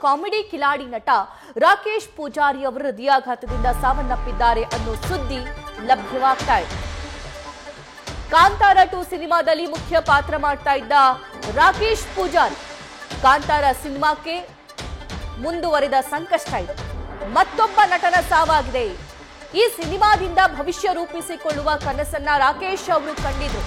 Comedy Kiladi ನಟ ರಾಕೇಶ್ ಪೂಜಾರಿ ಅವರು ಹೃದಯಾಘಾತದಿಂದ ಸಾವನ್ನಪ್ಪಿದ್ದಾರೆ ಅನ್ನೋ ಸುದ್ದಿ ಲಭ್ಯವಾಗ್ತಾ ಇದೆ. ಕಾಂತಾರ 2 ಸಿನಿಮಾದಲ್ಲಿ ಮುಖ್ಯ ಪಾತ್ರ ಮಾಡ್ತಾ ಇದ್ದ ರಾಕೇಶ್ ಪೂಜಾರಿ ಕಾಂತಾರ ಸಿನಿಮಾಕ್ಕೆ ಮುಂದುವರಿದ ಸಂಕಷ್ಟ ಇದೆ. ಮತ್ತೊಬ್ಬ ನಟನ ಸಾವಾಗಿದೆ. ಈ ಸಿನಿಮಾದಿಂದ ಭವಿಷ್ಯ ರೂಪಿಸಿಕೊಳ್ಳುವ ಕನಸನ್ನ ರಾಕೇಶ್ ಅವರು ಕಂಡಿದ್ರು.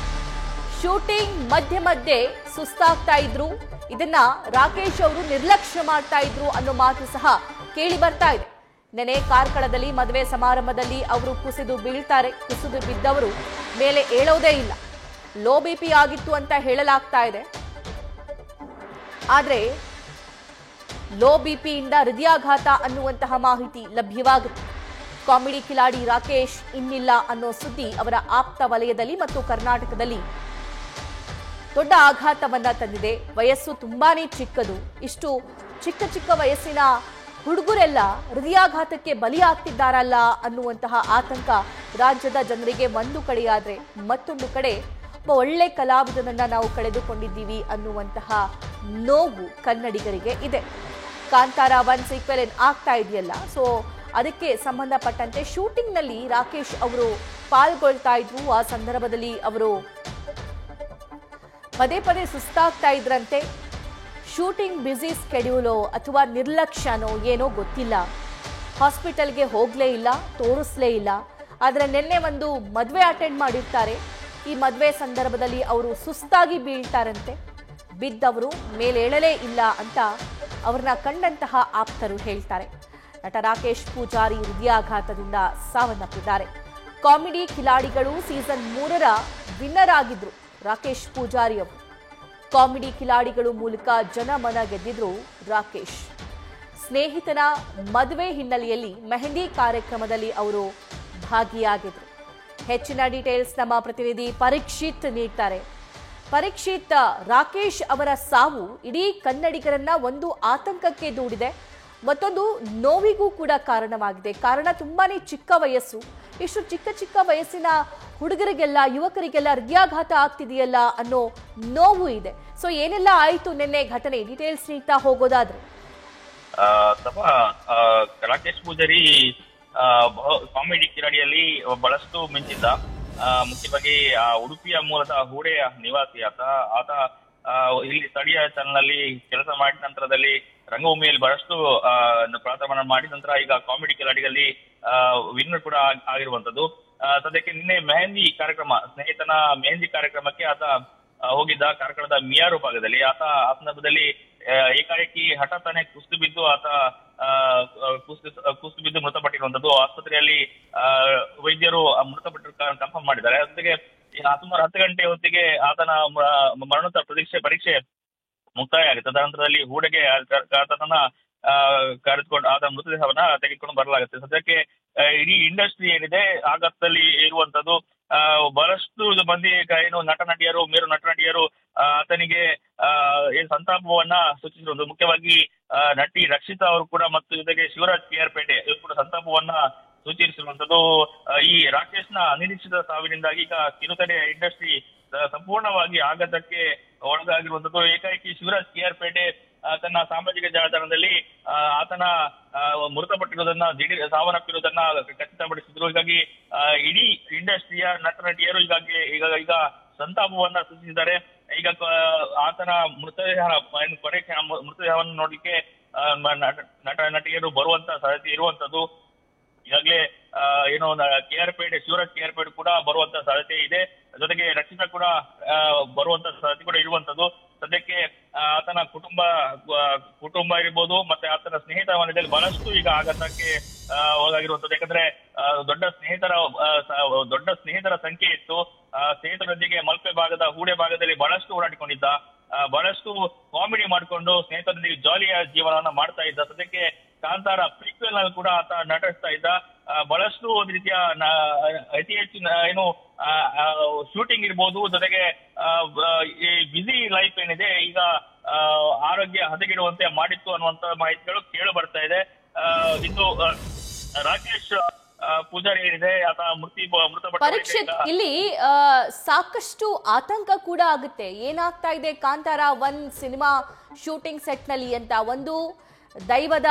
ಶೂಟಿಂಗ್ ಮಧ್ಯೆ ಸುಸ್ತಾಗ್ತಾ ಇದ್ರು. ಇದನ್ನ ರಾಕೇಶ್ ಅವರು ನಿರ್ಲಕ್ಷ್ಯ ಮಾಡ್ತಾ ಇದ್ರು ಅನ್ನೋ ಮಾತು ಸಹ ಕೇಳಿ ಬರ್ತಾ ಇದೆ. ನೆನೆ ಕಾರ್ಕಳದಲ್ಲಿ ಮದುವೆ ಸಮಾರಂಭದಲ್ಲಿ ಅವರು ಕುಸಿದು ಬೀಳ್ತಾರೆ. ಕುಸಿದು ಬಿದ್ದವರು ಮೇಲೆ ಏಳೋದೇ ಇಲ್ಲ. ಲೋ ಬಿಪಿ ಆಗಿತ್ತು ಅಂತ ಹೇಳಲಾಗ್ತಾ ಇದೆ. ಆದ್ರೆ ಲೋ ಬಿಪಿಯಿಂದ ಹೃದಯಾಘಾತ ಅನ್ನುವಂತಹ ಮಾಹಿತಿ ಲಭ್ಯವಾಗುತ್ತೆ. ಕಾಮಿಡಿ ಕಿಲಾಡಿ ರಾಕೇಶ್ ಇನ್ನಿಲ್ಲ ಅನ್ನೋ ಸುದ್ದಿ ಅವರ ಆಪ್ತ ವಲಯದಲ್ಲಿ ಮತ್ತು ಕರ್ನಾಟಕದಲ್ಲಿ ದೊಡ್ಡ ಆಘಾತವನ್ನ ತಂದಿದೆ. ವಯಸ್ಸು ತುಂಬಾನೇ ಚಿಕ್ಕದು. ಇಷ್ಟು ಚಿಕ್ಕ ವಯಸ್ಸಿನ ಹುಡುಗರೆಲ್ಲ ಹೃದಯಾಘಾತಕ್ಕೆ ಬಲಿಯಾಗ್ತಿದ್ದಾರಲ್ಲ ಅನ್ನುವಂತಹ ಆತಂಕ ರಾಜ್ಯದ ಜನರಿಗೆ ಒಂದು ಕಡೆಯಾದ್ರೆ, ಮತ್ತೊಂದು ಕಡೆ ಒಬ್ಬ ಒಳ್ಳೆ ಕಲಾವಿದನನ್ನ ನಾವು ಕಳೆದುಕೊಂಡಿದ್ದೀವಿ ಅನ್ನುವಂತಹ ನೋವು ಕನ್ನಡಿಗರಿಗೆ ಇದೆ. ಕಾಂತಾರ 1 ಸೀಕ್ವೆಲ್ ಆಗ್ತಾ ಇದೆಯಲ್ಲ, ಸೊ ಅದಕ್ಕೆ ಸಂಬಂಧಪಟ್ಟಂತೆ ಶೂಟಿಂಗ್ನಲ್ಲಿ ರಾಕೇಶ್ ಅವರು ಪಾಲ್ಗೊಳ್ತಾ ಇದ್ರು. ಆ ಸಂದರ್ಭದಲ್ಲಿ ಅವರು ಪದೇ ಸುಸ್ತಾಗ್ತಾ ಇದ್ರಂತೆ. ಶೂಟಿಂಗ್ ಬ್ಯುಸಿ ಸ್ಕೆಡ್ಯೂಲೋ ಅಥವಾ ನಿರ್ಲಕ್ಷ್ಯನೋ ಏನೋ ಗೊತ್ತಿಲ್ಲ. ಹಾಸ್ಪಿಟಲ್ಗೆ ಹೋಗಲೇ ಇಲ್ಲ, ತೋರಿಸ್ಲೇ ಇಲ್ಲ. ಆದರೆ ನಿನ್ನೆ ಒಂದು ಮದುವೆ ಅಟೆಂಡ್ ಮಾಡಿರ್ತಾರೆ. ಈ ಮದುವೆ ಸಂದರ್ಭದಲ್ಲಿ ಅವರು ಸುಸ್ತಾಗಿ ಬೀಳ್ತಾರಂತೆ. ಬಿದ್ದವರು ಮೇಲೇಳಲೇ ಇಲ್ಲ ಅಂತ ಅವ್ರನ್ನ ಕಂಡಂತಹ ಆಪ್ತರು ಹೇಳ್ತಾರೆ. ನಟ ರಾಕೇಶ್ ಪೂಜಾರಿ ಹೃದಯಾಘಾತದಿಂದ ಸಾವನ್ನಪ್ಪಿದ್ದಾರೆ. ಕಾಮಿಡಿ ಕಿಲಾಡಿಗಳು ಸೀಸನ್ 3ರ ವಿನ್ನರ್ ಆಗಿದ್ರು ರಾಕೇಶ್ ಪೂಜಾರಿ ಅವರು. ಕಾಮಿಡಿ ಕಿಲಾಡಿಗಳು ಮೂಲಕ ಜನಮನ ಗೆದ್ದಿದ್ರು ರಾಕೇಶ್. ಸ್ನೇಹಿತನ ಮದುವೆ ಹಿನ್ನೆಲೆಯಲ್ಲಿ ಮೆಹಂದಿ ಕಾರ್ಯಕ್ರಮದಲ್ಲಿ ಅವರು ಭಾಗಿಯಾಗಿದ್ರು. ಹೆಚ್ಚಿನ ಡೀಟೇಲ್ಸ್ ನಮ್ಮ ಪ್ರತಿನಿಧಿ ಪರೀಕ್ಷಿತ್ ನೀಡ್ತಾರೆ. ಪರೀಕ್ಷಿತ್, ರಾಕೇಶ್ ಅವರ ಸಾವು ಇಡೀ ಕನ್ನಡಿಗರನ್ನ ಒಂದು ಆತಂಕಕ್ಕೆ ದೂಡಿದೆ, ಮತ್ತೊಂದು ನೋವಿಗೂ ಕೂಡ ಕಾರಣವಾಗಿದೆ. ಕಾರಣ ತುಂಬಾನೇ ಚಿಕ್ಕ ವಯಸ್ಸು. ಇಷ್ಟು ಚಿಕ್ಕ ವಯಸ್ಸಿನ ಹುಡುಗರಿಗೆಲ್ಲ, ಯುವಕರಿಗೆಲ್ಲ ಹೃದಯಾಘಾತ ಆಗ್ತಿದೆಯಲ್ಲ ಅನ್ನೋ ನೋವು ಇದೆ. ಸೊ ಏನೆಲ್ಲ ಆಯ್ತು ನಿನ್ನೆ ಘಟನೆ, ಡೀಟೇಲ್ಸ್ ನೀಡ್ತಾ ಹೋಗೋದಾದ್ರೆ? ರಾಕೇಶ್ ಪೂಜಾರಿ ಕಾಮಿಡಿ ಕಿಲಾಡಿಯಲ್ಲಿ ಬಹಳಷ್ಟು ಮಿಂಚಿದ್ದ. ಮುಖ್ಯವಾಗಿ ಉಡುಪಿಯ ಮೂಲದ ಹೂಡೆಯ ನಿವಾಸಿ ಆತ ಇಲ್ಲಿ ಸ್ಥಳೀಯ ಚಾನಲ್ ನಲ್ಲಿ ಕೆಲಸ ಮಾಡಿದ ನಂತರದಲ್ಲಿ ರಂಗಭೂಮಿಯಲ್ಲಿ ಬಹಳಷ್ಟು ಪ್ರಾರಂಭ ಮಾಡಿದ ನಂತರ ಈಗ ಕಾಮಿಡಿ ಕಿಲಾಡಿಗಳಲ್ಲಿ ವಿನ್ನರ್ ಕೂಡ ಆಗಿರುವಂತದ್ದು. ಸದ್ಯಕ್ಕೆ ನಿನ್ನೆ ಮೆಹಂದಿ ಕಾರ್ಯಕ್ರಮ, ಸ್ನೇಹಿತನ ಮೆಹಂದಿ ಕಾರ್ಯಕ್ರಮಕ್ಕೆ ಆತ ಹೋಗಿದ್ದ ಕಾರ್ಕಳದ ಮಿಯಾರು ಭಾಗದಲ್ಲಿ. ಆ ಸಂದರ್ಭದಲ್ಲಿ ಏಕಾಏಕಿ ಹಠಾತ್ತನೆ ಕುಸಿದು ಬಿದ್ದು ಕುಸಿದು ಮೃತಪಟ್ಟಿರುವಂತದ್ದು. ಆಸ್ಪತ್ರೆಯಲ್ಲಿ ವೈದ್ಯರು ಮೃತಪಟ್ಟಿರು ಕನ್ಫರ್ಮ್ ಮಾಡಿದ್ದಾರೆ. ಜೊತೆಗೆ ಸುಮಾರು 10 ಗಂಟೆ ಹೊತ್ತಿಗೆ ಆತನ ಮರಣೋತ್ತರ ಪರೀಕ್ಷೆ ಮುಕ್ತಾಯ ಆಗುತ್ತೆ. ತದನಂತರದಲ್ಲಿ ಹೂಡೆಗೆ ಆತನನ್ನ ಕರೆದುಕೊಂಡು ಆತನ ಮೃತದೇಹವನ್ನ ತೆಗೆದುಕೊಂಡು ಬರಲಾಗುತ್ತೆ. ಸದ್ಯಕ್ಕೆ ಇಡೀ ಇಂಡಸ್ಟ್ರಿ ಏನಿದೆ ಆಘಾತದಲ್ಲಿ ಇರುವಂತದ್ದು. ಬಹಳಷ್ಟು ಮಂದಿ ಏನು ನಟ ನಟಿಯರು, ಮೇರು ನಟ ನಟಿಯರು ಆತನಿಗೆ ಸಂತಾಪವನ್ನ ಸೂಚಿಸಿರುವುದು. ಮುಖ್ಯವಾಗಿ ನಟಿ ರಕ್ಷಿತಾ ಅವರು ಕೂಡ ಮತ್ತು ಜೊತೆಗೆ ಶಿವರಾಜ್ KR ಪೇಟೆ ಇವರು ಕೂಡ ಸಂತಾಪವನ್ನ ಸೂಚಿಸಿರುವಂತದ್ದು. ಈ ರಾಕೇಶ್ನ ಅನಿರೀಕ್ಷಿತ ಸಾವಿನಿಂದಾಗಿ ಈಗ ಕಿರುತೆರೆ ಇಂಡಸ್ಟ್ರಿ ಸಂಪೂರ್ಣವಾಗಿ ಆಘಾತಕ್ಕೆ ಒಳಗಾಗಿರುವಂತದ್ದು. ಏಕಾಏಕಿ ಶಿವರಾಜ್ KR ಪೇಟೆ ತನ್ನ ಸಾಮಾಜಿಕ ಜಾಲತಾಣದಲ್ಲಿ ಆತನ ಮೃತಪಟ್ಟಿರುವುದನ್ನ, ಸಾವನ್ನಪ್ಪಿರುವುದನ್ನ ಖಚಿತಪಡಿಸಿದ್ರು. ಹೀಗಾಗಿ ಇಡೀ ಇಂಡಸ್ಟ್ರಿಯ ನಟ ನಟಿಯರು ಈಗ ಸಂತಾಪವನ್ನ ಸೂಚಿಸಿದ್ದಾರೆ. ಈಗ ಆತನ ಮೃತದೇಹವನ್ನು ನೋಡ್ಲಿಕ್ಕೆ ನಟ ನಟಿಯರು ಬರುವಂತ ಸಾಧ್ಯತೆ ಇರುವಂತದ್ದು. ಈಗಾಗಲೇ KR ಪೇಟೆ ಶಿವರಾಜ್ KR ಪೇಟೆ ಕೂಡ ಬರುವಂತ ಸಾಧ್ಯತೆ ಇದೆ. ಜೊತೆಗೆ ರಕ್ಷಿತಾ ಕೂಡ ಬರುವಂತ ಸಾಧ್ಯತೆ ಕೂಡ ಇರುವಂತದ್ದು. ಸದ್ಯಕ್ಕೆ ಆತನ ಕುಟುಂಬ ಇರ್ಬೋದು, ಮತ್ತೆ ಆತನ ಸ್ನೇಹಿತರ ಮನೆಯಲ್ಲಿ ಬಹಳಷ್ಟು ಈಗ ಆಘಾತಕ್ಕೆ ಒಳಗಾಗಿರುವಂತದ್ದು. ಯಾಕಂದ್ರೆ ದೊಡ್ಡ ಸ್ನೇಹಿತರ ಸಂಖ್ಯೆ ಇತ್ತು. ಸ್ನೇಹಿತರೊಂದಿಗೆ ಮಲ್ಪೆ ಭಾಗದ ಹೂಡೆ ಭಾಗದಲ್ಲಿ ಬಹಳಷ್ಟು ಓಡಾಡಿಕೊಂಡಿದ್ದ, ಬಹಳಷ್ಟು ಕಾಮಿಡಿ ಮಾಡಿಕೊಂಡು ಸ್ನೇಹಿತರೊಂದಿಗೆ ಜಾಲಿಯ ಜೀವನವನ್ನ ಮಾಡ್ತಾ ಇದ್ದ. ಸದ್ಯಕ್ಕೆ ಕಾಂತಾರ ಪ್ರೀಕ್ವೆಲ್ ನಲ್ಲಿ ಕೂಡ ಆತ ನಟಿಸ್ತಾ ಇದ್ದ. ಬಹಳಷ್ಟು ಒಂದು ರೀತಿಯ ಅತಿ ಹೆಚ್ಚು ಶೂಟಿಂಗ್ ಇರ್ಬೋದು, ಜೊತೆಗೆ ಈ ಬ್ಯುಸಿ ಲೈಫ್ ಏನಿದೆ ಈಗ ಆರೋಗ್ಯ ಹದಗೆಡುವಂತೆ ಮಾಡಿತ್ತು ಅನ್ನುವಂತ ಮಾಹಿತಿಗಳು ಕೇಳಿ ಬರ್ತಾ ಇದೆ. ಇನ್ನು ರಾಕೇಶ್ ಪೂಜಾರಿ ಏನಿದೆ ಆತ ಪರೀಕ್ಷಿತ್, ಇಲ್ಲಿ ಸಾಕಷ್ಟು ಆತಂಕ ಕೂಡ ಆಗುತ್ತೆ. ಏನಾಗ್ತಾ ಇದೆ ಕಾಂತಾರ 1 ಸಿನಿಮಾ ಶೂಟಿಂಗ್ ಸೆಟ್ ನಲ್ಲಿ ಅಂತ. ಒಂದು ದೈವದ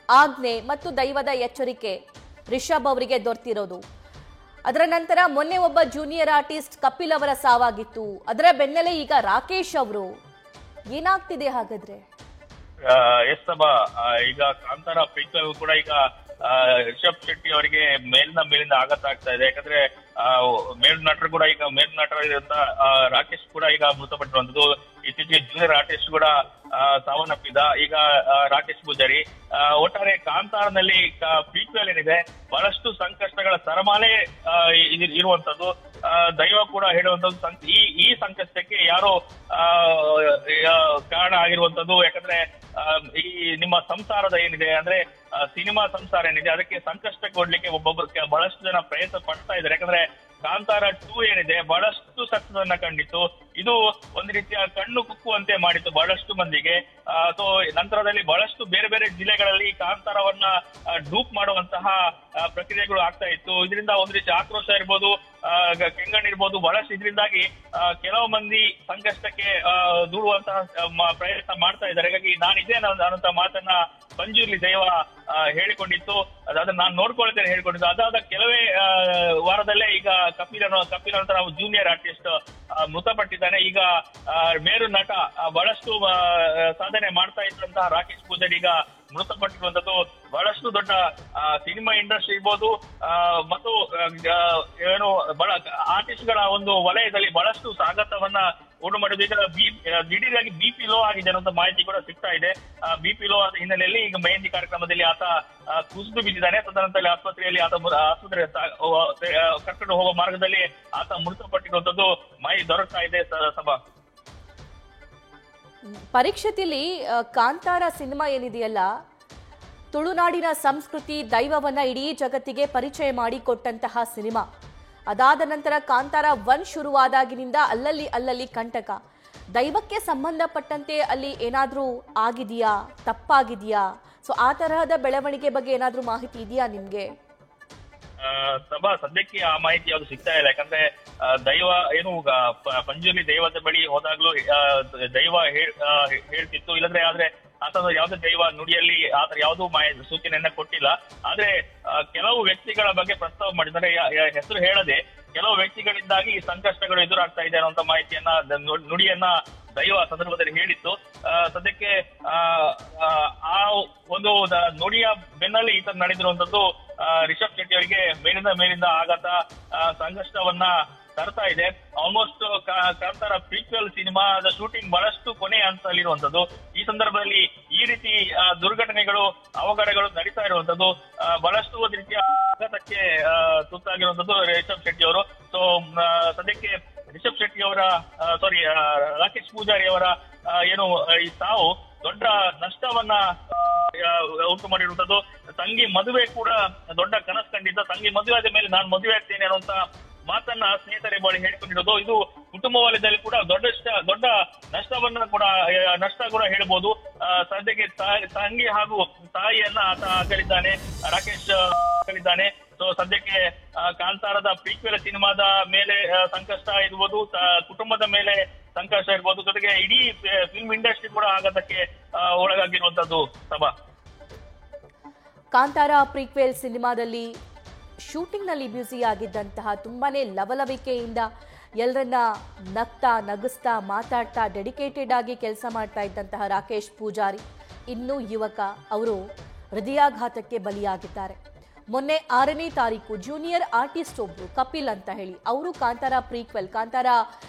ಆಜ್ಞೆ ಮತ್ತು ದೈವದ ಎಚ್ಚರಿಕೆ ರಿಷಬ್ ಅವರಿಗೆ ದೊರೆತಿರೋದು. ಅದರ ನಂತರ ಮೊನ್ನೆ ಒಬ್ಬ ಜೂನಿಯರ್ ಆರ್ಟಿಸ್ಟ್ ಕಪಿಲ್ ಅವರ ಸಾವಾಗಿತ್ತು. ಅದರ ಬೆನ್ನಲ್ಲೇ ಈಗ ರಾಕೇಶ್ ಅವರು. ಏನಾಗ್ತಿದೆ ಹಾಗಾದ್ರೆ? ಎಸ್ ಸಭಾ, ಈಗ ಕಾಂತಾರ ಪ್ರೀಕ್ವೆಲ್ ಕೂಡ ಈಗ ರಿಷಬ್ ಶೆಟ್ಟಿ ಅವರಿಗೆ ಮೇಲಿಂದ ಆಘಾತ ಆಗ್ತಾ ಇದೆ. ಯಾಕಂದ್ರೆ ಮೇಲ್ ನಟರು ಕೂಡ ಈಗ ಮೇಲ್ ನಟರಾಗಿರುವಂತ ರಾಕೇಶ್ ಕೂಡ ಈಗ ಮೃತಪಟ್ಟಿರುವಂತದ್ದು. ಇತ್ತೀಚೆಗೆ ಜೂನಿಯರ್ ಆರ್ಟಿಸ್ಟ್ ಕೂಡ ಸಾವನ್ನಪ್ಪಿದ ಈಗ ರಾಕೇಶ್ ಪೂಜಾರಿ. ಒಟ್ಟಾರೆ ಕಾಂತಾರನಲ್ಲಿ ಪ್ರೀಕ್ವೆಲ್ ಏನಿದೆ ಬಹಳಷ್ಟು ಸಂಕಷ್ಟಗಳ ಸರಮಾಲೆ ಇರುವಂತದ್ದು. ದೈವ ಕೂಡ ಹೇಳುವಂತದ್ದು ಈ ಸಂಕಷ್ಟಕ್ಕೆ ಯಾರೋ ಕಾರಣ ಆಗಿರುವಂತದ್ದು. ಯಾಕಂದ್ರೆ ಈ ನಿಮ್ಮ ಸಂಸಾರದ ಏನಿದೆ ಅಂದ್ರೆ ಸಿನಿಮಾ ಸಂಸಾರ ಏನಿದೆ ಅದಕ್ಕೆ ಸಂಕಷ್ಟ ಕೊಡ್ಲಿಕ್ಕೆ ಒಬ್ಬೊಬ್ಬರು ಬಹಳಷ್ಟು ಜನ ಪ್ರಯತ್ನ ಪಡ್ತಾ ಇದ್ದಾರೆ. ಯಾಕಂದ್ರೆ ಕಾಂತಾರ 2 ಏನಿದೆ ಬಹಳಷ್ಟು ಸಕ್ಸಸ್ ಅನ್ನ ಕಂಡಿತ್ತು. ಇದು ಒಂದು ರೀತಿಯ ಕಣ್ಣು ಕುಕ್ಕುವಂತೆ ಮಾಡಿತ್ತು ಬಹಳಷ್ಟು ಮಂದಿಗೆ. ಸೊ ನಂತರದಲ್ಲಿ ಬಹಳಷ್ಟು ಬೇರೆ ಬೇರೆ ಜಿಲ್ಲೆಗಳಲ್ಲಿ ಕಾಂತಾರವನ್ನ ಡೂಪ್ ಮಾಡುವಂತಹ ಪ್ರಕ್ರಿಯೆಗಳು ಆಗ್ತಾ ಇತ್ತು. ಇದರಿಂದ ಒಂದು ರೀತಿ ಆಕ್ರೋಶ ಇರ್ಬೋದು, ಕೆಂಗಣ್ಣಿರ್ಬೋದು, ಬಹಳಷ್ಟು ಇದರಿಂದಾಗಿ ಕೆಲವು ಮಂದಿ ಸಂಕಷ್ಟಕ್ಕೆ ದೂಡುವಂತಹ ಪ್ರಯತ್ನ ಮಾಡ್ತಾ ಇದ್ದಾರೆ. ಹಾಗಾಗಿ ನಾನಿದೆ ಅನ್ನುವಂತ ಮಾತನ್ನ ಪಂಜುರ್ಲಿ ದೈವ ಹೇಳಿಕೊಂಡಿತ್ತು. ಅದನ್ನ ನಾನು ನೋಡ್ಕೊಳ್ತೇನೆ ಹೇಳಿಕೊಂಡಿದ್ದು. ಅದಾದ ಕೆಲವೇ ವಾರದಲ್ಲೇ ಈಗ ಕಪಿಲ್ ಅಂತ ನಾವು ಜೂನಿಯರ್ ಆರ್ಟಿಸ್ಟ್ ಮೃತಪಟ್ಟಿದ್ದಾನೆ. ಈಗ ಮೇರು ನಟ ಬಹಳಷ್ಟು ಸಾಧನೆ ಮಾಡ್ತಾ ಇದ್ದಂತಹ ರಾಕೇಶ್ ಪೂಜಾರಿ ಈಗ ಮೃತಪಟ್ಟಿರುವಂತದ್ದು. ಬಹಳಷ್ಟು ದೊಡ್ಡ ಸಿನಿಮಾ ಇಂಡಸ್ಟ್ರಿ ಇರ್ಬೋದು ಮತ್ತು ಏನು ಬಹಳ ಆರ್ಟಿಸ್ಟ್ಗಳ ಒಂದು ವಲಯದಲ್ಲಿ ಬಹಳಷ್ಟು ಆಘಾತವನ್ನ ಉಂಟು ಮಾಡಿದ್ದು. ಈಗ ದಿಢೀರಾಗಿ BP ಲೋ ಆಗಿದೆ ಅನ್ನೋ ಮಾಹಿತಿ ಕೂಡ ಸಿಗ್ತಾ ಇದೆ. BP ಲೋ ಹಿನ್ನೆಲೆಯಲ್ಲಿ ಈಗ ಮೆಹಂದಿ ಕಾರ್ಯಕ್ರಮದಲ್ಲಿ ಆತ ಕುಸಿದು ಬಿದ್ದಿದ್ದಾನೆ. ತದನಂತರ ಆಸ್ಪತ್ರೆ ಕರ್ಕೊಂಡು ಹೋಗುವ ಮಾರ್ಗದಲ್ಲಿ ಆತ ಮೃತಪಟ್ಟಿರುವಂತದ್ದು ಮಾಹಿತಿ ದೊರಕ್ತಾ ಇದೆ. ಸಭಾ, ಪರೀಕ್ಷೆಯಲ್ಲಿ ಕಾಂತಾರ ಸಿನಿಮಾ ಏನಿದೆಯಲ್ಲ, ತುಳುನಾಡಿನ ಸಂಸ್ಕೃತಿ ದೈವವನ್ನ ಇಡೀ ಜಗತ್ತಿಗೆ ಪರಿಚಯ ಮಾಡಿಕೊಟ್ಟಂತಹ ಸಿನಿಮಾ. ಅದಾದ ನಂತರ ಕಾಂತಾರ 1 ಶುರುವಾದಾಗಿನಿಂದ ಅಲ್ಲಲ್ಲಿ ಕಂಟಕ. ದೈವಕ್ಕೆ ಸಂಬಂಧಪಟ್ಟಂತೆ ಅಲ್ಲಿ ಏನಾದ್ರೂ ಆಗಿದೆಯಾ, ತಪ್ಪಾಗಿದೆಯಾ? ಸೊ ಆ ತರಹದ ಬೆಳವಣಿಗೆ ಬಗ್ಗೆ ಏನಾದ್ರೂ ಮಾಹಿತಿ ಇದೆಯಾ ನಿಮ್ಗೆ? ಸಭಾ, ಸದ್ಯಕ್ಕೆ ಆ ಮಾಹಿತಿ ಯಾವ್ದು ಸಿಗ್ತಾ ಇಲ್ಲ. ಯಾಕಂದ್ರೆ ದೈವ ಏನು ಪಂಜುರ್ಲಿ ದೈವದ ಬಳಿ ಹೋದಾಗ್ಲೂ ದೈವ ಹೇಳ್ತಿತ್ತು. ಇಲ್ಲಂದ್ರೆ ಆದ್ರೆ ಆತನ ಯಾವುದೇ ದೈವ ನುಡಿಯಲ್ಲಿ ಆತರ ಯಾವುದೂ ಸೂಚನೆಯನ್ನ ಕೊಟ್ಟಿಲ್ಲ. ಆದ್ರೆ ಕೆಲವು ವ್ಯಕ್ತಿಗಳ ಬಗ್ಗೆ ಪ್ರಸ್ತಾವ ಮಾಡಿದ್ದಾರೆ. ಹೆಸರು ಹೇಳದೆ ಕೆಲವು ವ್ಯಕ್ತಿಗಳಿಂದಾಗಿ ಈ ಸಂಕಷ್ಟಗಳು ಎದುರಾಗ್ತಾ ಇದೆ ಅನ್ನುವಂತ ಮಾಹಿತಿಯನ್ನ ನುಡಿಯನ್ನ ದೈವ ಸಂದರ್ಭದಲ್ಲಿ ಹೇಳಿತ್ತು. ಸದ್ಯಕ್ಕೆ ಆ ಒಂದು ನುಡಿಯ ಬೆನ್ನಲ್ಲಿ ಈ ತರ ನಡೆದಿರುವಂತದ್ದು ರಿಷಬ್ ಶೆಟ್ಟಿ ಅವರಿಗೆ ಮೇಲಿಂದ ಆಘಾತ ಸಂಕಷ್ಟವನ್ನ ತರ್ತಾ ಇದೆ. ಆಲ್ಮೋಸ್ಟ್ ಕಾಂತಾರ ಪ್ರೀಕ್ವೆಲ್ ಸಿನಿಮಾದ ಶೂಟಿಂಗ್ ಬಹಳಷ್ಟು ಕೊನೆ ಹಂತದಲ್ಲಿರುವಂತದ್ದು. ಈ ಸಂದರ್ಭದಲ್ಲಿ ಈ ರೀತಿ ದುರ್ಘಟನೆಗಳು ಅವಘಡಗಳು ನಡೀತಾ ಇರುವಂತದ್ದು ಬಹಳಷ್ಟು ಒಂದು ರೀತಿಯ ಆಘಾತಕ್ಕೆ ತುತ್ತಾಗಿರುವಂತದ್ದು ರಿಷಬ್ ಶೆಟ್ಟಿ ಅವರು. ಸೊ ಸದ್ಯಕ್ಕೆ ರಿಷಬ್ ಶೆಟ್ಟಿ ಅವರ ರಾಕೇಶ್ ಪೂಜಾರಿ ಅವರ ಏನು ಈ ಸಾವು ದೊಡ್ಡ ನಷ್ಟವನ್ನ ಉಂಟು ಮಾಡಿರುವಂತದ್ದು. ತಂಗಿ ಮದುವೆ ಕೂಡ ದೊಡ್ಡ ಕನಸು ಕಂಡಿದ್ದ. ತಂಗಿ ಮದುವೆ ಆದ ಮೇಲೆ ನಾನು ಮದುವೆ ಆಗ್ತೇನೆ ಅನ್ನುವಂತ ಮಾತನ್ನ ಸ್ನೇಹಿತರೆ ಬಳಿ ಹೇಳಿಕೊಂಡಿರೋದು. ಇದು ಕುಟುಂಬ ವಲಯದಲ್ಲಿ ಕೂಡ ದೊಡ್ಡ ನಷ್ಟ ಕೂಡ ಹೇಳ್ಬೋದು. ಸದ್ಯಕ್ಕೆ ತಂಗಿ ಹಾಗೂ ತಾಯಿಯನ್ನ ಆತ ಅಗಲಿದ್ದಾನೆ, ರಾಕೇಶ್ ಅಗಲಿದ್ದಾನೆ. ಸೊ ಸದ್ಯಕ್ಕೆ ಕಾಂತಾರದ ಪ್ರೀಕ್ವೆಲ್ ಸಿನಿಮಾದ ಮೇಲೆ ಸಂಕಷ್ಟ ಇರ್ಬೋದು, ಕುಟುಂಬದ ಮೇಲೆ ಸಂಕಷ್ಟ ಇರ್ಬೋದು, ಜೊತೆಗೆ ಇಡೀ ಫಿಲ್ಮ್ ಇಂಡಸ್ಟ್ರಿ ಕೂಡ ಆಘಾತಕ್ಕೆ ಒಳಗಾಗಿರುವಂತದ್ದು. ಸಭಾ, ಕಾಂತಾರ ಪ್ರೀಕ್ವೆಲ್ ಸಿನಿಮಾದಲ್ಲಿ ಶೂಟಿಂಗ್ನಲ್ಲಿ ಬ್ಯುಸಿ ಆಗಿದ್ದಂತಹ ತುಂಬಾನೇ ಲವಲವಿಕೆಯಿಂದ ಎಲ್ಲರನ್ನ ನಗಿಸ್ತಾ ಮಾತಾಡ್ತಾ ಡೆಡಿಕೇಟೆಡ್ ಆಗಿ ಕೆಲಸ ಮಾಡ್ತಾ ಇದ್ದಂತಹ ರಾಕೇಶ್ ಪೂಜಾರಿ ಇನ್ನೂ ಯುವಕ, ಅವರು ಹೃದಯಾಘಾತಕ್ಕೆ ಬಲಿಯಾಗಿದ್ದಾರೆ. ಮೊನ್ನೆ 6ನೇ ತಾರೀಕು ಜೂನಿಯರ್ ಆರ್ಟಿಸ್ಟ್ ಒಬ್ರು ಕಪಿಲ್ ಅಂತ ಹೇಳಿ, ಅವರು ಕಾಂತಾರ ಪ್ರೀಕ್ವೆಲ್ ಕಾಂತಾರ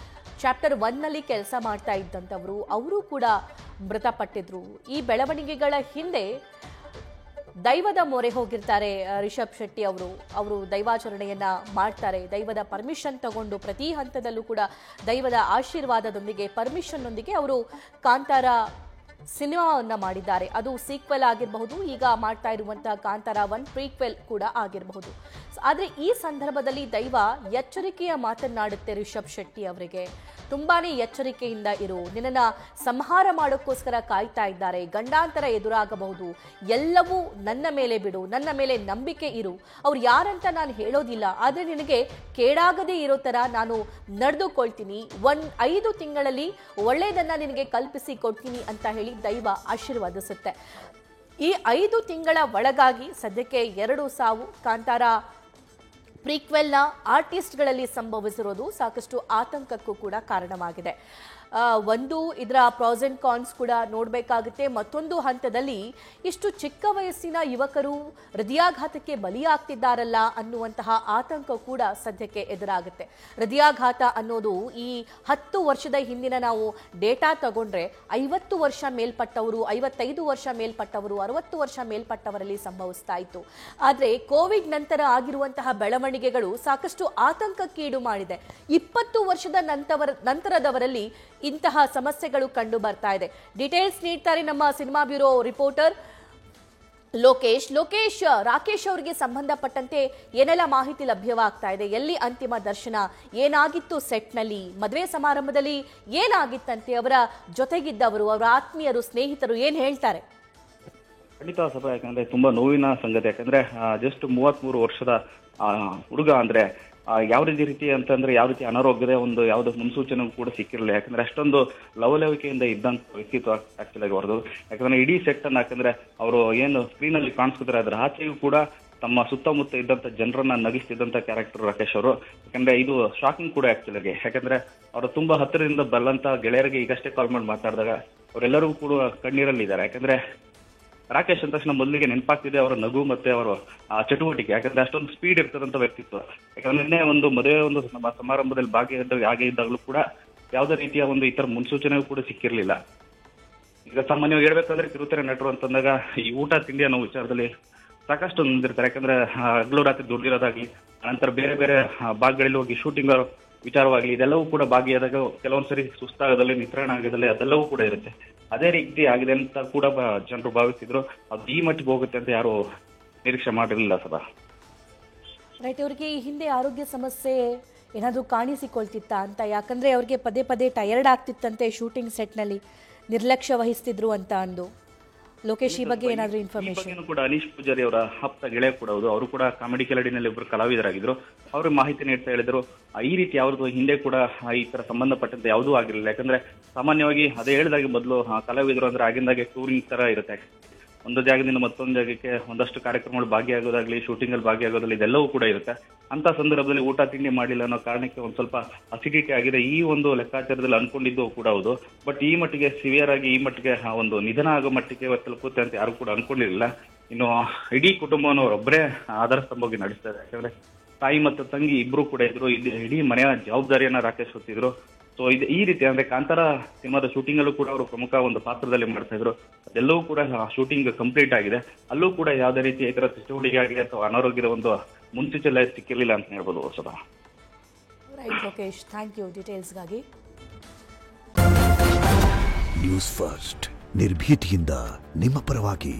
ಚಾಪ್ಟರ್ 1ನಲ್ಲಿ ಕೆಲಸ ಮಾಡ್ತಾ ಇದ್ದಂಥವ್ರು, ಅವರು ಕೂಡ ಮೃತಪಟ್ಟಿದ್ರು. ಈ ಬೆಳವಣಿಗೆಗಳ ಹಿಂದೆ ದೈವದ ಮೊರೆ ಹೋಗಿರ್ತಾರೆ ರಿಷಬ್ ಶೆಟ್ಟಿ ಅವರು ದೈವಾಚರಣೆಯನ್ನ ಮಾಡ್ತಾರೆ. ದೈವದ ಪರ್ಮಿಷನ್ ತಗೊಂಡು ಪ್ರತಿ ಹಂತದಲ್ಲೂ ಕೂಡ ದೈವದ ಆಶೀರ್ವಾದದೊಂದಿಗೆ ಪರ್ಮಿಷನ್ನೊಂದಿಗೆ ಅವರು ಕಾಂತಾರ ಸಿನಿಮಾವನ್ನ ಮಾಡಿದ್ದಾರೆ. ಅದು ಸೀಕ್ವೆಲ್ ಆಗಿರಬಹುದು, ಈಗ ಮಾಡ್ತಾ ಇರುವಂತಹ ಕಾಂತಾರ 1 ಪ್ರೀಕ್ವೆಲ್ ಕೂಡ ಆಗಿರಬಹುದು. ಆದ್ರೆ ಈ ಸಂದರ್ಭದಲ್ಲಿ ದೈವ ಎಚ್ಚರಿಕೆಯ ಮಾತನ್ನಾಡುತ್ತೆ ರಿಷಬ್ ಶೆಟ್ಟಿ ಅವರಿಗೆ. ತುಂಬಾನೇ ಎಚ್ಚರಿಕೆಯಿಂದ ಇರು, ನಿನ್ನನ್ನ ಸಂಹಾರ ಮಾಡೋಕ್ಕೋಸ್ಕರ ಕಾಯ್ತಾ ಇದ್ದಾರೆ, ಗಂಡಾಂತರ ಎದುರಾಗಬಹುದು, ಎಲ್ಲವೂ ನನ್ನ ಮೇಲೆ ಬಿಡು, ನನ್ನ ಮೇಲೆ ನಂಬಿಕೆ ಇರು. ಅವ್ರು ಯಾರಂತ ನಾನು ಹೇಳೋದಿಲ್ಲ, ಆದ್ರೆ ನಿನಗೆ ಕೇಡಾಗದೇ ಇರೋ ತರ ನಾನು ನಡೆದುಕೊಳ್ತೀನಿ, 5 ತಿಂಗಳಲ್ಲಿ ಒಳ್ಳೆಯದನ್ನ ನಿನಗೆ ಕಲ್ಪಿಸಿ ಕೊಡ್ತೀನಿ ಅಂತ ಹೇಳಿ ದೈವ ಆಶೀರ್ವಾದಿಸುತ್ತೆ. ಈ 5 ತಿಂಗಳ ಒಳಗಾಗಿ ಸದ್ಯಕ್ಕೆ 2 ಸಾವು ಕಾಂತಾರ ಪ್ರೀಕ್ವೆಲ್ನ ಆರ್ಟಿಸ್ಟ್ಗಳಲ್ಲಿ ಸಂಭವಿಸಿರೋದು ಸಾಕಷ್ಟು ಆತಂಕಕ್ಕೂ ಕೂಡ ಕಾರಣವಾಗಿದೆ. ಒಂದು ಇದರ ಪ್ರಾಸ್ ಅಂಡ್ ಕಾನ್ಸ್ ಕೂಡ ನೋಡಬೇಕಾಗುತ್ತೆ. ಮತ್ತೊಂದು ಹಂತದಲ್ಲಿ ಇಷ್ಟು ಚಿಕ್ಕ ವಯಸ್ಸಿನ ಯುವಕರು ಹೃದಯಾಘಾತಕ್ಕೆ ಬಲಿಯಾಗ್ತಿದ್ದಾರಲ್ಲ ಅನ್ನುವಂತಹ ಆತಂಕ ಕೂಡ ಸದ್ಯಕ್ಕೆ ಎದುರಾಗುತ್ತೆ. ಹೃದಯಾಘಾತ ಅನ್ನೋದು ಈ 10 ವರ್ಷದ ಹಿಂದಿನ ನಾವು ಡೇಟಾ ತಗೊಂಡ್ರೆ 50 ವರ್ಷ ಮೇಲ್ಪಟ್ಟವರು, 55 ವರ್ಷ ಮೇಲ್ಪಟ್ಟವರು, 60 ವರ್ಷ ಮೇಲ್ಪಟ್ಟವರಲ್ಲಿ ಸಂಭವಿಸ್ತಾ ಇತ್ತು. ಆದರೆ ಕೋವಿಡ್ ನಂತರ ಆಗಿರುವಂತಹ ಬೆಳವಣಿಗೆಗಳು ಸಾಕಷ್ಟು ಆತಂಕಕ್ಕೀಡು ಮಾಡಿದೆ. 20 ವರ್ಷದ ನಂತರದವರಲ್ಲಿ ಇಂತಹ ಸಮಸ್ಯೆಗಳು ಕಂಡು ಬರ್ತಾ ಇದೆ. ಡೀಟೇಲ್ಸ್ ನೀಡ್ತಾರೆ ನಮ್ಮ cinema bureau reporter Lokesh. Rakesh ಅವರಿಗೆ ಸಂಬಂಧಪಟ್ಟಂತೆ ಏನೆಲ್ಲ ಮಾಹಿತಿ ಲಭ್ಯವಾಗ್ತಾ ಇದೆ? ಎಲ್ಲಿ ಅಂತಿಮ ದರ್ಶನ? ಏನಾಗಿತ್ತು ಸೆಟ್ನಲ್ಲಿ? ಮದುವೆ ಸಮಾರಂಭದಲ್ಲಿ ಏನಾಗಿತ್ತಂತೆ? ಅವರ ಜೊತೆಗಿದ್ದವರು, ಅವರ ಆತ್ಮೀಯರು, ಸ್ನೇಹಿತರು ಏನ್ ಹೇಳ್ತಾರೆ? ಖಂಡಿತ ಸಭಾ, ಯಾಕಂದ್ರೆ ತುಂಬಾ ನೋವಿನ ಸಂಗತಿ. ಯಾಕಂದ್ರೆ ಜಸ್ಟ್ 33 ವರ್ಷದ ಹುಡುಗ ಅಂದ್ರೆ ಯಾವ ರೀತಿ ಅಂತಂದ್ರೆ ಯಾವ ರೀತಿ ಅನಾರೋಗ್ಯದ ಒಂದು ಯಾವುದೋ ಮುನ್ಸೂಚನೆ ಕೂಡ ಸಿಕ್ಕಿರಲಿಲ್ಲ. ಯಾಕಂದ್ರೆ ಅಷ್ಟೊಂದು ಲವಲವಿಕೆಯಿಂದ ಇದ್ದಂತ ವ್ಯಕ್ತಿತ್ವ ಆಕ್ಚುಲ್ ಆಗಿ ಹೊರದು. ಯಾಕಂದ್ರೆ ಇಡೀ ಸೆಟ್ ಅನ್ನ ಯಾಕಂದ್ರೆ ಅವರು ಏನು ಸ್ಕ್ರೀನ್ ಅಲ್ಲಿ ಕಾಣಿಸ್ತಿದ್ದಾರೆ ಅದ್ರ ಆಚೆಗೂ ಕೂಡ ತಮ್ಮ ಸುತ್ತಮುತ್ತ ಇದ್ದಂತ ಜನರನ್ನ ನಗಿಸ್ತಿದ್ದಂತ ಕ್ಯಾರೆಕ್ಟರ್ ರಾಕೇಶ್ ಅವರು. ಯಾಕಂದ್ರೆ ಇದು ಶಾಕಿಂಗ್ ಕೂಡ ಆಕ್ಚುಲ್ ಆಗಿ. ಯಾಕಂದ್ರೆ ಅವರು ತುಂಬಾ ಹತ್ತಿರದಿಂದ ಬಲ್ಲಂತ ಗೆಳೆಯರಿಗೆ ಈಗಷ್ಟೇ ಕಾಲ್ ಮಾಡಿ ಮಾತಾಡಿದಾಗ ಅವರೆಲ್ಲರೂ ಕೂಡ ಕಣ್ಣೀರಲ್ಲಿದ್ದಾರೆ. ಯಾಕಂದ್ರೆ ರಾಕೇಶ್ ಅಂತ ತಕ್ಷಣ ಮೊದಲಿಗೆ ನೆನಪಾಗ್ತಿದೆ ಅವರ ನಗು ಮತ್ತೆ ಅವರ ಚಟುವಟಿಕೆ. ಯಾಕಂದ್ರೆ ಅಷ್ಟೊಂದು ಸ್ಪೀಡ್ ಇರ್ತದಂತ ವ್ಯಕ್ತಿತ್ವ. ಯಾಕಂದ್ರೆ ನಿನ್ನೆ ಒಂದು ಮದುವೆ ಒಂದು ಸಮಾರಂಭದಲ್ಲಿ ಭಾಗಿಯಾಗಿದ್ದಾಗಲೂ ಕೂಡ ಯಾವುದೇ ರೀತಿಯ ಒಂದು ಈ ತರ ಮುನ್ಸೂಚನೆ ಕೂಡ ಸಿಕ್ಕಿರ್ಲಿಲ್ಲ. ಈಗ ಸಾಮಾನ್ಯವಾಗಿ ಹೇಳ್ಬೇಕಂದ್ರೆ ಕಿರುತೆರೆ ನಟರು ಅಂತಂದಾಗ ಈ ಊಟ ತಿಂಡಿ ಅನ್ನೋ ವಿಚಾರದಲ್ಲಿ ಸಾಕಷ್ಟು ನೊಂದಿರ್ತಾರೆ. ಯಾಕಂದ್ರೆ ಹಗಲು ರಾತ್ರಿ ದುಡ್ದಿರೋದಾಗ್ಲಿ, ನಂತರ ಬೇರೆ ಬೇರೆ ಭಾಗಗಳಲ್ಲಿ ಹೋಗಿ ಶೂಟಿಂಗ್ ವಿಚಾರವಾಗ್ಲಿ ಇದೆಲ್ಲವೂ ಕೂಡ ಭಾಗಿಯಾದಾಗ ಕೆಲವೊಂದ್ಸರಿ ಸುಸ್ತಾಗದಲ್ಲಿ, ನಿತ್ರಾಣ ಆಗೋದಲ್ಲಿ ಅದೆಲ್ಲವೂ ಕೂಡ ಇರುತ್ತೆ. ಅದೇ ರೀತಿ ಆಗಿದೆ ಅಂತ ಕೂಡ ಜನರು ಭಾವಿಸಿದ್ರು. ಅದು ಈ ಮಟ್ಟಿಗೆ ಹೋಗುತ್ತೆ ಅಂತ ಯಾರು ನಿರೀಕ್ಷೆ ಮಾಡಿರಲಿಲ್ಲ ಸಭಾ. ರೈಟ್, ಅವರಿಗೆ ಈ ಹಿಂದೆ ಆರೋಗ್ಯ ಸಮಸ್ಯೆ ಏನಾದರೂ ಕಾಣಿಸಿಕೊಳ್ತಿತ್ತ ಅಂತ? ಯಾಕಂದ್ರೆ ಅವ್ರಿಗೆ ಪದೇ ಪದೇ ಟಯರ್ಡ್ ಆಗ್ತಿತ್ತಂತೆ ಶೂಟಿಂಗ್ ಸೆಟ್ನಲ್ಲಿ, ನಿರ್ಲಕ್ಷ್ಯ ವಹಿಸ್ತಿದ್ರು ಅಂತ ಅಂದು. ಲೋಕೇಶ್, ಈ ಬಗ್ಗೆ ಏನಾದರೂ ಇನ್ಫಾರ್ಮೇಶನ್? ಕೂಡ ಅನೀಶ್ ಪೂಜಾರಿ ಅವರ ಆಪ್ತ ಗೆಳೆಯ ಕೂಡ ಹೌದು. ಅವರು ಕೂಡ ಕಾಮಿಡಿ ಕೆಲಡಿನಲ್ಲಿ ಒಬ್ಬರು ಕಲಾವಿದರಾಗಿದ್ರು. ಅವರು ಮಾಹಿತಿ ನೀಡ್ತಾ ಹೇಳಿದ್ರು ಈ ರೀತಿ ಅವ್ರದ್ದು ಹಿಂದೆ ಕೂಡ ಈ ತರ ಸಂಬಂಧಪಟ್ಟಂತೆ ಯಾವುದೂ ಆಗಿರಲಿಲ್ಲ. ಯಾಕಂದ್ರೆ ಸಾಮಾನ್ಯವಾಗಿ ಅದೇ ಹೇಳಿದಾಗೆ ಮೊದಲು ಕಲಾವಿದರು ಅಂದ್ರೆ ಆಗಿಂದಾಗೆ ಟೂರಿಂಗ್ ತರ ಇರುತ್ತೆ. ಒಂದು ಜಾಗದಿಂದ ಮತ್ತೊಂದು ಜಾಗಕ್ಕೆ ಒಂದಷ್ಟು ಕಾರ್ಯಕ್ರಮಗಳು ಭಾಗಿಯಾಗೋದಾಗ್ಲಿ, ಶೂಟಿಂಗ್ ಅಲ್ಲಿ ಭಾಗಿಯಾಗೋದಾಗ್ಲಿ ಇದೆಲ್ಲವೂ ಕೂಡ ಇರುತ್ತೆ. ಅಂತ ಸಂದರ್ಭದಲ್ಲಿ ಊಟ ತಿಂಡಿ ಮಾಡಿಲ್ಲ ಅನ್ನೋ ಕಾರಣಕ್ಕೆ ಒಂದ್ ಸ್ವಲ್ಪ ಅಸಿಡಿಟಿ ಆಗಿದೆ. ಈ ಒಂದು ಲೆಕ್ಕಾಚಾರದಲ್ಲಿ ಅನ್ಕೊಂಡಿದ್ದು ಕೂಡ ಹೌದು. ಬಟ್ ಈ ಮಟ್ಟಿಗೆ ಸಿವಿಯರ್ ಆಗಿ ಈ ಮಟ್ಟಿಗೆ ಒಂದು ನಿಧನ ಆಗೋ ಮಟ್ಟಿಗೆ ತಲುಪುತ್ತೆ ಅಂತ ಯಾರು ಕೂಡ ಅನ್ಕೊಂಡಿರಲಿಲ್ಲ. ಇನ್ನು ಇಡೀ ಕುಟುಂಬವನ್ನು ಅವರೊಬ್ಬರೇ ಆಧಾರ ಸ್ತಂಭವಾಗಿ ನಡೆಸ್ತಾರೆ. ಯಾಕಂದ್ರೆ ತಾಯಿ ಮತ್ತು ತಂಗಿ ಇಬ್ರು ಕೂಡ ಇದ್ರು. ಇಡೀ ಮನೆಯ ಜವಾಬ್ದಾರಿಯನ್ನ ರಾಕೇಶ್ ಹೊತ್ತಿದ್ರು. ಸೊ ಇದು ಈ ರೀತಿ ಅಂದ್ರೆ ಕಾಂತಾರ ಸಿನಿಮಾದ ಶೂಟಿಂಗ್ ಅಲ್ಲೂ ಕೂಡ ಅವರು ಪ್ರಮುಖ ಒಂದು ಪಾತ್ರದಲ್ಲಿ ಮಾಡ್ತಾ ಇದ್ರು. ಅದೆಲ್ಲವೂ ಕೂಡ ಶೂಟಿಂಗ್ ಕಂಪ್ಲೀಟ್ ಆಗಿದೆ. ಅಲ್ಲೂ ಕೂಡ ಯಾವುದೇ ರೀತಿ ಈ ತರ ಚಟುವಟಿಕೆ ಆಗಲಿ ಅಥವಾ ಅನಾರೋಗ್ಯದ ಒಂದು ಮುನ್ಸೂಚನೆ ಸಿಕ್ಕಿರಲಿಲ್ಲ ಅಂತ ಹೇಳ್ಬೋದು Sada. Right Lokesh, thank you ಡೀಟೇಲ್ಸ್ಗಾಗಿ. ನ್ಯೂಸ್ ಫಸ್ಟ್ ನಿರ್ಭೀತಿಯಿಂದ ನಿಮ್ಮ ಪರವಾಗಿ.